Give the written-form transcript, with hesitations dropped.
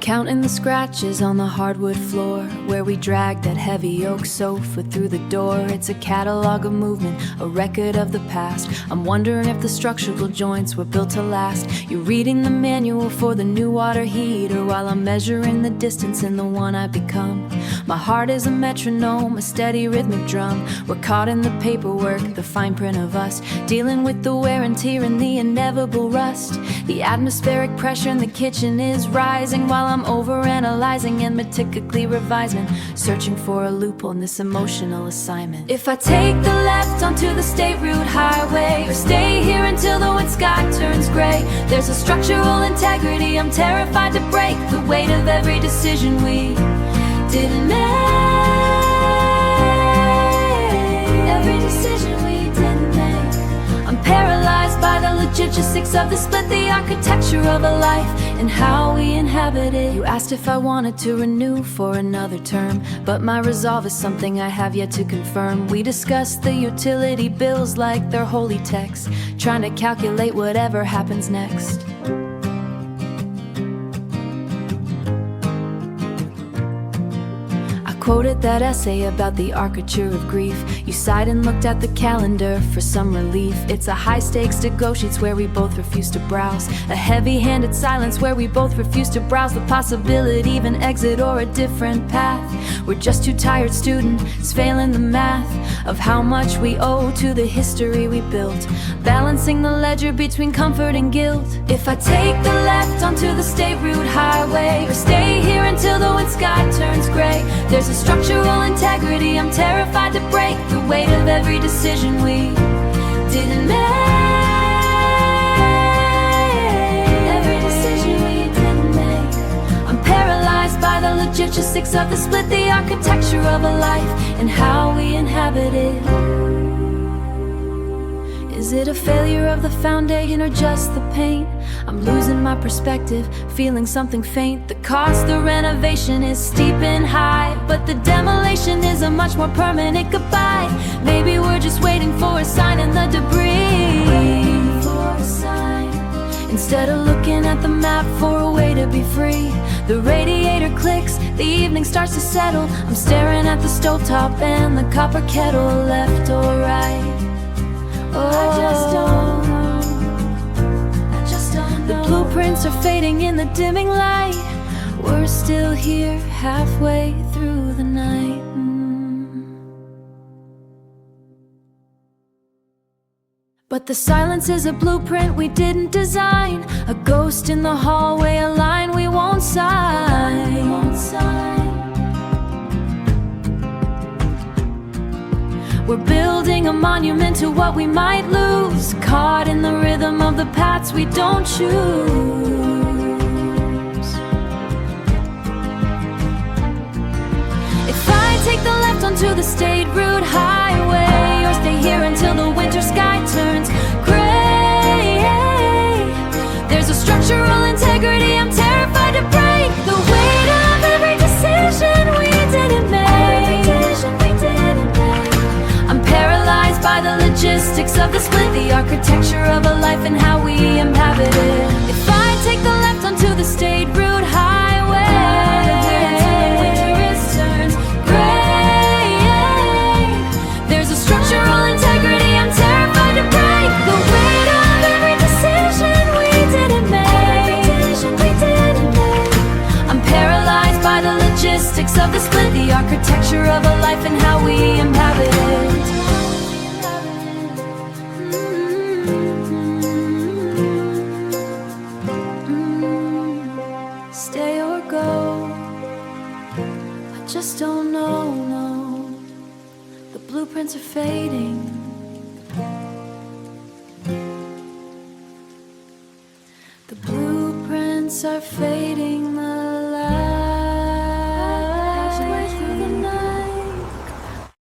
counting the scratches on the hardwood floor where we dragged that heavy oak sofa through the door. It's a catalog of movement, a record of the past. I'm wondering if the structural joints were built to last. You're reading the manual for the new water heater while I'm measuring the distance in the one I've become. My heart is a metronome, a steady rhythmic drum. We're caught in the paperwork, the fine print of us, dealing with the wear and tear and the inevitable rust. The atmospheric pressure in the kitchen is rising while I'm overanalyzing and meticulously revising, searching for a loophole in this emotional assignment. If I take the left onto the state route highway, or stay here until the wet sky turns gray, there's a structural integrity I'm terrified to break, the weight of every decision we didn't make. Every decision we didn't make. I'm paralyzed by the logistics of the split, the architecture of a life and how we inhabit it. You asked if I wanted to renew for another term, but my resolve is something I have yet to confirm. We discussed the utility bills like they're holy texts, trying to calculate whatever happens next. Quoted that essay about the architecture of grief. You sighed and looked at the calendar for some relief. It's a high-stakes negotiates where we both refuse to browse, a heavy-handed silence where we both refuse to browse the possibility of an exit or a different path. We're just two tired students failing the math of how much we owe to the history we built, balancing the ledger between comfort and guilt. If I take the left onto the state route highway, or stay here until the wet sky turns gray, there's a structural integrity I'm terrified to break, the weight of every decision we didn't make. Every decision we didn't make. I'm paralyzed by the logistics of the split, the architecture of a life and how we inhabit it. Is it a failure of the foundation or just the paint? I'm losing my perspective, feeling something faint. The cost of renovation is steep and high, but the demolition is a much more permanent goodbye. Maybe we're just waiting for a sign in the debris, instead of looking at the map for a way to be free. The radiator clicks, the evening starts to settle. I'm staring at the stovetop and the copper kettle, left or right. Oh, I just don't know. I just don't know. The blueprints are fading in the dimming light. We're still here halfway through the night. But the silence is a blueprint we didn't design, a ghost in the hallway, a line we won't sign. We're building a monument to what we might lose, caught in the rhythm of the paths we don't choose. If I take the left onto the state route highway, or stay here until the winter sky turns gray, there's a structural integrity I'm terrified to break, the weight of every decision we didn't make. By the logistics of the split, the architecture of a life and how we inhabit it. If I take the left onto the state route highway, winter is turns gray, there's a structural integrity I'm terrified to break, the weight of every decision we didn't make. I'm paralyzed by the logistics of the split, the architecture of a life and how we inhabit it. Just don't know, no. The blueprints are fading. The blueprints are fading.